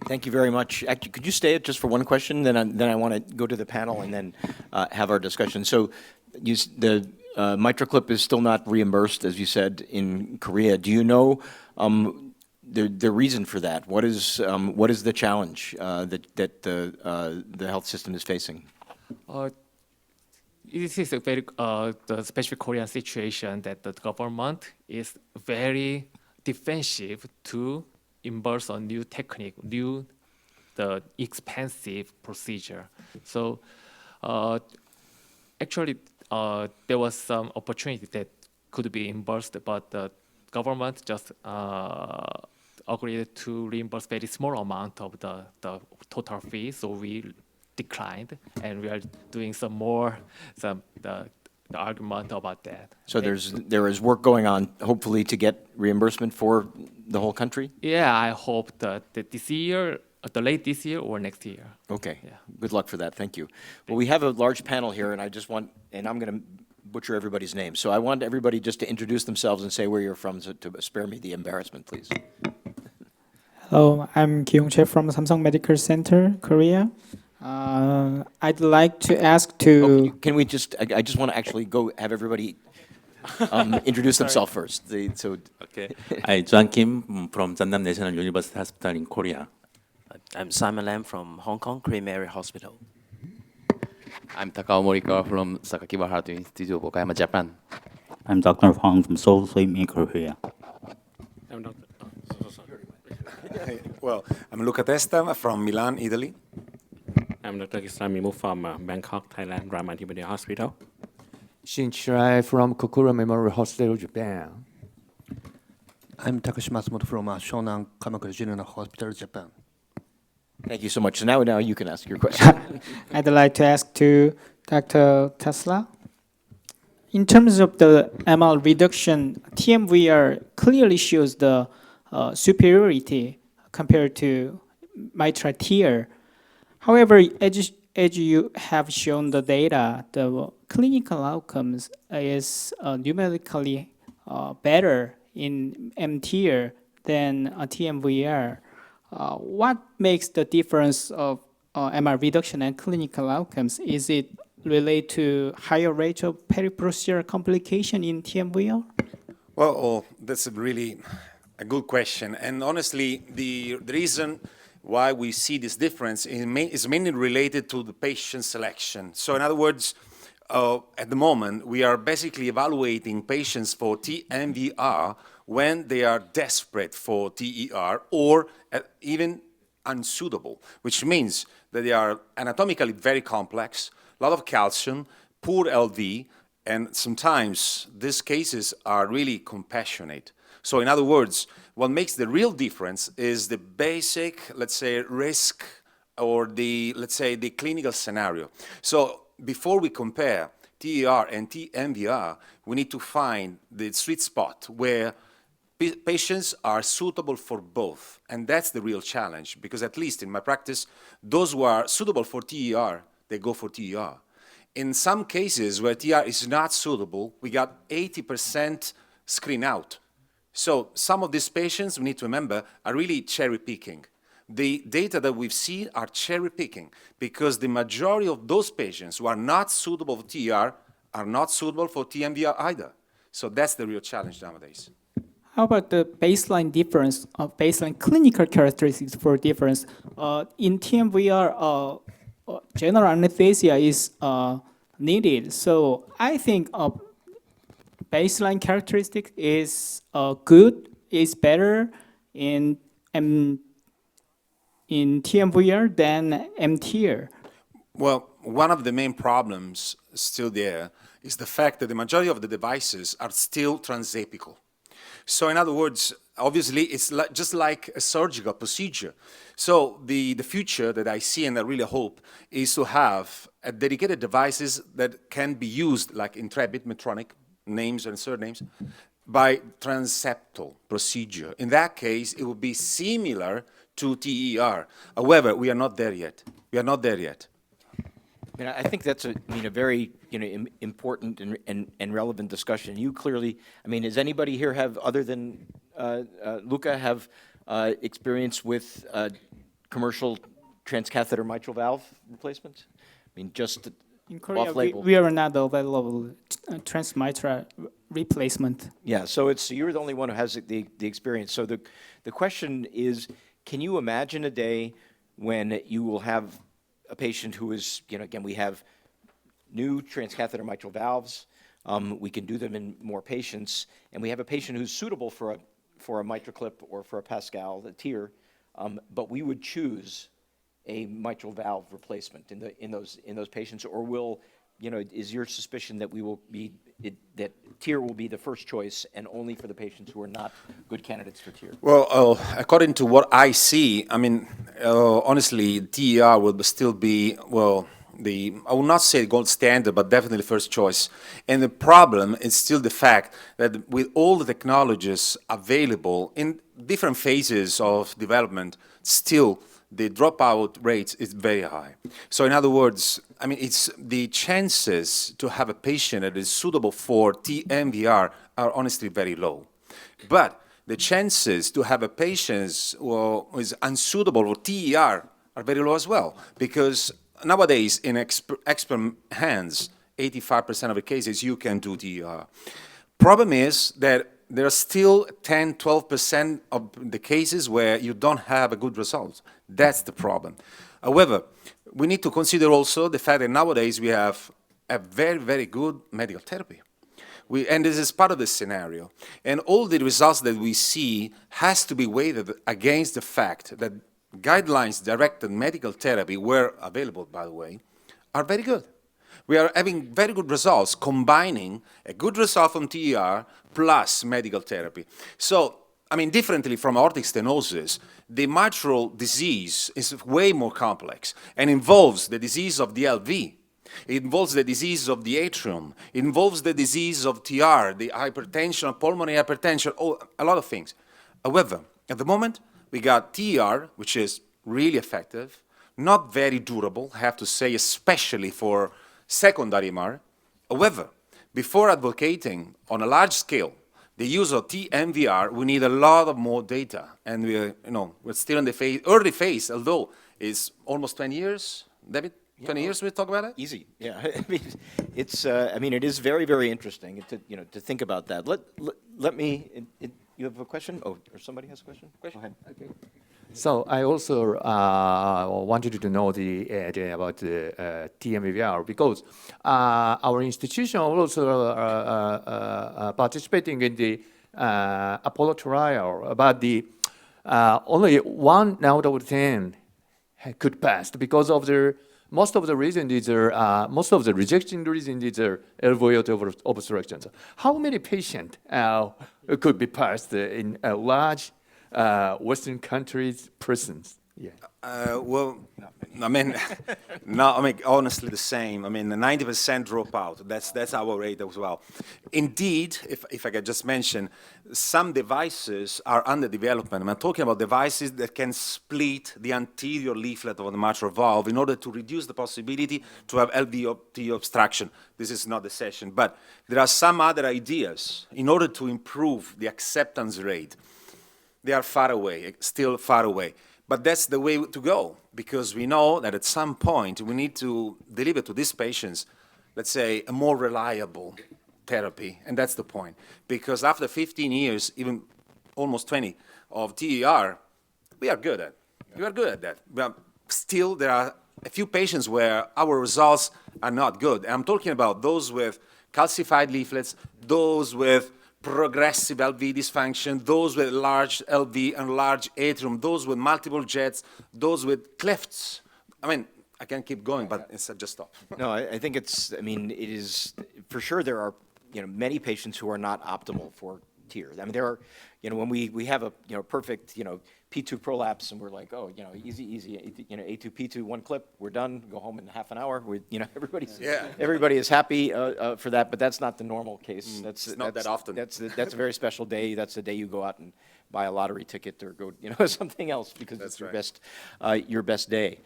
Thank you very much. Actually, could you stay just for one question? Then I want to go to the panel and then have our discussion. So the mitral clip is still not reimbursed, as you said, in Korea. Do you know the reason for that? What is the challenge that the health system is facing? This is a very the specific Korean situation that the government is very defensive to reimburse a new technique, the expensive procedure. So actually, there was some opportunity that could be reimbursed, but the government just agreed to reimburse very small amount of the total fee. So we declined, and we are doing the argument about that. So there is work going on, hopefully, to get reimbursement for the whole country? Yeah, I hope that this year, late this year or next year. Okay. Yeah. Good luck for that. Thank you. Well, we have a large panel here, and I'm going to butcher everybody's name. So I want everybody just to introduce themselves and say where you're from to spare me the embarrassment, please. Hello, I'm Kyung-Choi from Samsung Medical Center, Korea. I'd like to ask to... Can we just, I just want to actually go have everybody introduce themselves first. Okay. I'm John Kim from Jeonnam National University Hospital in Korea. I'm Simon Lam from Hong Kong Queen Mary Hospital. I'm Takao Morikawa from Sakakiba Heart Institute of Okayama, Japan. I'm Dr. Hwang from Seoul, Korea. I'm Dr. Well, I'm Luca Testa from Milan, Italy. I'm Dr. Meemook from Bangkok, Thailand, Ramanthibodi Hospital. Shirai from Kokura Memorial Hospital, Japan. I'm Takashi Matsumoto from Shonan Kamakura General Hospital, Japan. Thank you so much. So now you can ask your question. I'd like to ask to Dr. Tesla. In terms of the ML reduction, TMVR clearly shows the superiority compared to mitral TEER. However, as you have shown the data, the clinical outcomes is numerically better in M-TEER than TMVR. What makes the difference of MR reduction and clinical outcomes? Is it related to higher rate of periprocedural complication in TMVR? Well, that's really a good question. And honestly, the reason why we see this difference is mainly related to the patient selection. So in other words, at the moment, we are basically evaluating patients for TMVR when they are desperate for TER or even unsuitable, which means that they are anatomically very complex, a lot of calcium, poor LV, and sometimes these cases are really compassionate. So in other words, what makes the real difference is the basic, let's say, risk or the, let's say, the clinical scenario. So before we compare TER and TMVR, we need to find the sweet spot where patients are suitable for both. And that's the real challenge, because at least in my practice, those who are suitable for TER, they go for TER. In some cases where TER is not suitable, we got 80% screen out. So some of these patients, we need to remember, are really cherry picking. The data that we've seen are cherry picking because the majority of those patients who are not suitable for TER are not suitable for TMVR either. So that's the real challenge nowadays. How about the baseline difference of baseline clinical characteristics for difference? In TMVR, general anesthesia is needed. So I think baseline characteristic is good, is better in TMVR than M-TEER. Well, one of the main problems still there is the fact that the majority of the devices are still transapical. So in other words, obviously, it's just like a surgical procedure. So the future that I see and I really hope is to have dedicated devices that can be used like Intrepid, Medtronic, names and surnames, by transeptal procedure. In that case, it would be similar to TER. However, we are not there yet. We are not there yet. I mean, I think that's a very important and relevant discussion. You clearly, I mean, does anybody here have, other than Luca, have experience with commercial transcatheter mitral valve replacement? I mean, just in Korea, off-label. we are not available transmitral replacement. Yeah, so you're the only one who has the experience. So the question is, can you imagine a day when you will have a patient who is, again, we have new transcatheter mitral valves. We can do them in more patients, and we have a patient who's suitable for a MitraClip or for a Pascal, the TEER, but we would choose a mitral valve replacement in those patients, or will, is your suspicion that that TEER will be the first choice and only for the patients who are not good candidates for TEER? Well, according to what I see, I mean, honestly, TER will still be, well, I will not say gold standard, but definitely first choice. And the problem is still the fact that with all the technologies available in different phases of development, still the dropout rate is very high. So in other words, I mean, it's the chances to have a patient that is suitable for TMVR are honestly very low. But the chances to have a patient who is unsuitable for TER are very low as well, because nowadays in expert hands, 85% of the cases you can do TER. Problem is that there are still 10, 12% of the cases where you don't have a good result. That's the problem. However, we need to consider also the fact that nowadays we have a very, very good medical therapy. And this is part of the scenario. And all the results that we see has to be weighted against the fact that guidelines-directed medical therapy, were available, by the way, are very good. We are having very good results, combining a good result from TER plus medical therapy. So, I mean, differently from aortic stenosis, the mitral disease is way more complex and involves the disease of the LV. It involves the disease of the atrium. It involves the disease of TR, the hypertension, pulmonary hypertension, a lot of things. However, at the moment, we got TR, which is really effective, not very durable, I have to say, especially for secondary MR. However, before advocating on a large scale the use of TMVR, we need a lot of more data, and we're still in the early phase, although it's almost 20 years. David, 20 years we talk about it? Easy, yeah. I mean, it's. I mean, it is very, very interesting to think about that. Let me. You have a question? Oh, or somebody has a question? Go ahead. Okay. So I also wanted to know about the TMVR because our institution also participating in the Apollo trial, but only 1 out of 10 could pass because of most of the reason is most of the rejection reason is alveolar obstruction. So how many patients could be passed in a large Western countries' prisons? Yeah. Well, I mean, honestly, the same. I mean, 90% drop out. That's our rate as well. Indeed, if I could just mention, some devices are under development. I'm talking about devices that can split the anterior leaflet of the mitral valve in order to reduce the possibility to have LVOT obstruction. This is not the session, but there are some other ideas in order to improve the acceptance rate. They are far away, still far away. But that's the way to go, because we know that at some point we need to deliver to these patients, let's say, a more reliable therapy, and that's the point. Because after 15 years, even almost 20, of TER, we are good at. We are good at that. But still, there are a few patients where our results are not good. And I'm talking about those with calcified leaflets, those with progressive LV dysfunction, those with large LV and large atrium, those with multiple jets, those with clefts. I mean, I can keep going, but just stop. No, I think it's, I mean, it is, for sure there are, many patients who are not optimal for TEER. I mean, there are, when we have a, perfect, P2 prolapse and we're like, oh, easy, A2, P2, 1 clip, we're done, go home in half an hour. Everybody is happy for that, but that's not the normal case. It's not that often. That's a very special day. That's the day you go out and buy a lottery ticket or go, something else because it's your best day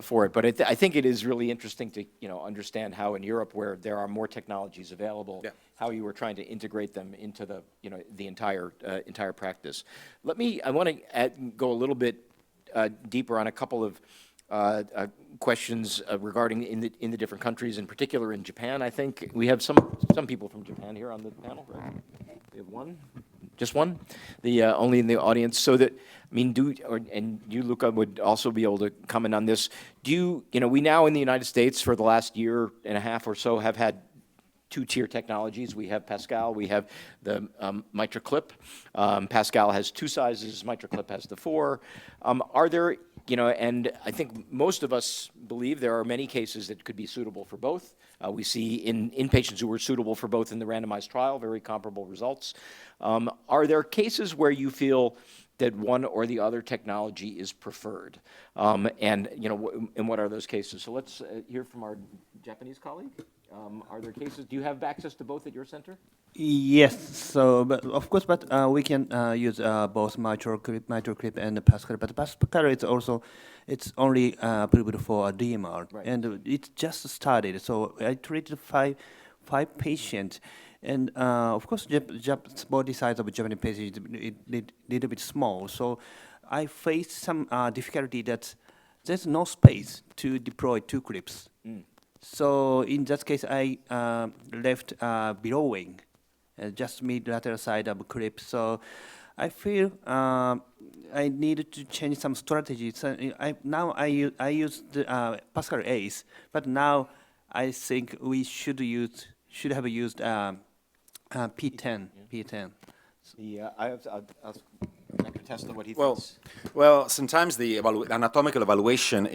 for it. But I think it is really interesting to, understand how in Europe, where there are more technologies available, how you were trying to integrate them into the, the entire practice. I want to go a little bit deeper on a couple of questions regarding in the different countries, in particular in Japan. I think we have some people from Japan here on the panel, right? We have one. Just one, only in the audience. So that, I mean, and you, Luca, would also be able to comment on this. We now in the United States for the last year and a half or so have had 2-tier technologies. We have Pascal, we have the MitraClip. Pascal has 2 sizes, MitraClip has the 4. Are there, and I think most of us believe there are many cases that could be suitable for both. We see in patients who were suitable for both in the randomized trial, very comparable results. Are there cases where you feel that one or the other technology is preferred? And what are those cases? So let's hear from our Japanese colleague. Are there cases, do you have access to both at your center? Yes, so but of course, but we can use both MitraClip and Pascal. But Pascal is also, it's only approved for DMR, and it just started. So I treated five patients, and of course, body size of Japanese patient is a little bit small. So I faced some difficulty that there's no space to deploy 2 clips. So in that case, I left billowing, just mid-lateral side of clip. So I feel I needed to change some strategies. So I use the Pascal Ace, but now I think we should have used P10. P10. I'll Dr. Testa, what he thinks. Well, sometimes the anatomical evaluation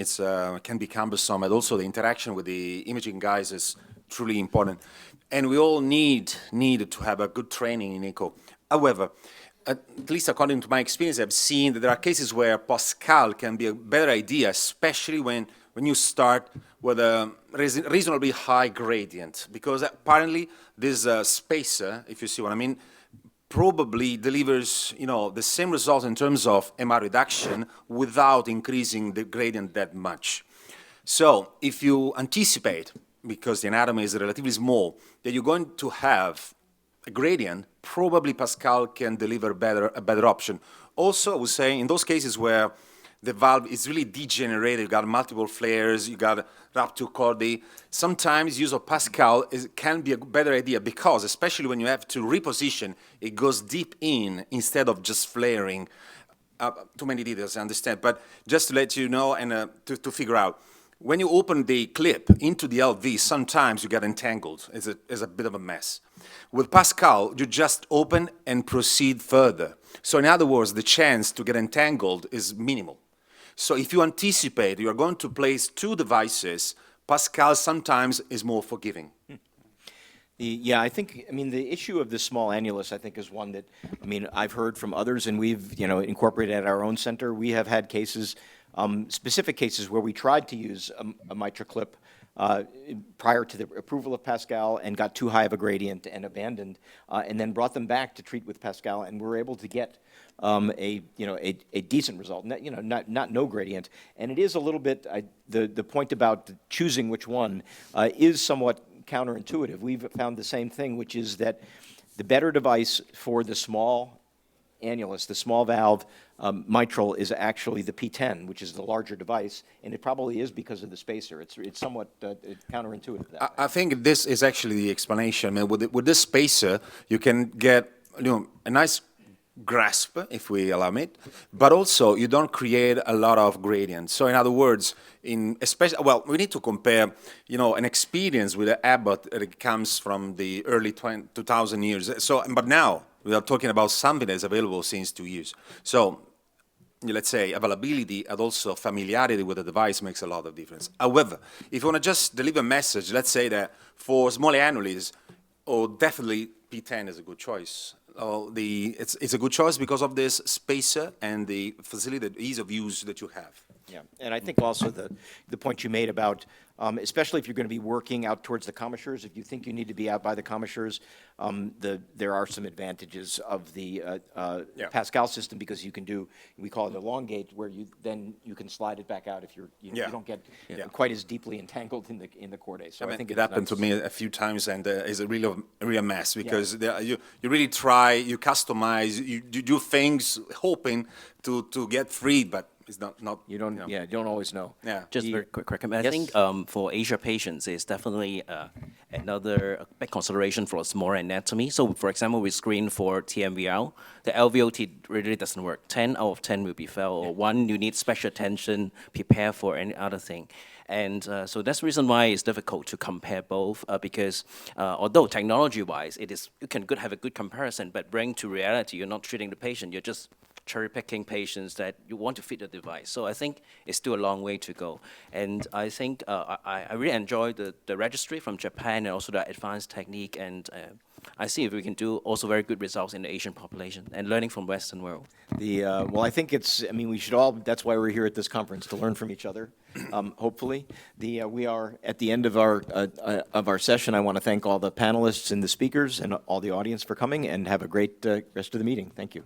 can be cumbersome, and also the interaction with the imaging guys is truly important. And we all need to have a good training in echo. However, at least according to my experience, I've seen that there are cases where Pascal can be a better idea, especially when you start with a reasonably high gradient, because apparently this spacer, if you see what I mean, probably delivers, the same result in terms of MR reduction without increasing the gradient that much. So if you anticipate, because the anatomy is relatively small, that you're going to have a gradient, probably Pascal can deliver a better option. Also, I would say in those cases where the valve is really degenerated, you got multiple flares, you got rupture chordae, sometimes use of Pascal can be a better idea because, especially when you have to reposition, it goes deep in instead of just flaring. Too many details, I understand, but just to let you know and to figure out, when you open the clip into the LV, sometimes you get entangled. It's a bit of a mess. With Pascal, you just open and proceed further. So in other words, the chance to get entangled is minimal. So if you anticipate you are going to place two devices, Pascal sometimes is more forgiving. Yeah, the issue of the small annulus, I think, is one that, I've heard from others, and we've, incorporated at our own center. We have had cases, specific cases where we tried to use a mitral clip prior to the approval of Pascal and got too high of a gradient and abandoned, and then brought them back to treat with Pascal, and were able to get a decent result, not no gradient. And it is a little bit, the point about choosing which one is somewhat counterintuitive. We've found the same thing, which is that the better device for the small annulus, the small valve mitral, is actually the P10, which is the larger device, and it probably is because of the spacer. It's somewhat counterintuitive. I think this is actually the explanation. With this spacer, you can get a nice grasp, if we allow it, but also you don't create a lot of gradient. So in other words, we need to compare, an experience with the Abbott that comes from the early 2000 years. So, but now we are talking about something that is available since 2 years. So let's say availability and also familiarity with the device makes a lot of difference. However, if you want to just deliver a message, let's say that for small annules, definitely P10 is a good choice. It's a good choice because of this spacer and the facility, the ease of use that you have. Yeah, and I think also the point you made about, especially if you're going to be working out towards the commissures, if you think you need to be out by the commissures, there are some advantages of the Pascal system because you can do, we call it elongate, where you can slide it back out if you don't get quite as deeply entangled in the chordae. So I think it happened to me a few times, and it's a real mess because you really try, you customize, you do things hoping to get free, but it's not you don't always know. Yeah. Just very quick recommend. I think for Asia patients, it's definitely another big consideration for small anatomy. So, for example, we screen for TMVR. The LVOT really doesn't work. 10 out of 10 will be failed, or 1 you need special attention, prepare for any other thing. And so that's the reason why it's difficult to compare both, because although technology-wise you can have a good comparison, but bring to reality, you're not treating the patient, you're just cherry-picking patients that you want to fit the device. So I think it's still a long way to go. And I think I really enjoy the registry from Japan and also the advanced technique, and I see if we can do also very good results in the Asian population and learning from Western world. Well, I think we should all, that's why we're here at this conference, to learn from each other, hopefully. We are at the end of our session. I want to thank all the panelists and the speakers and all the audience for coming, and have a great rest of the meeting. Thank you.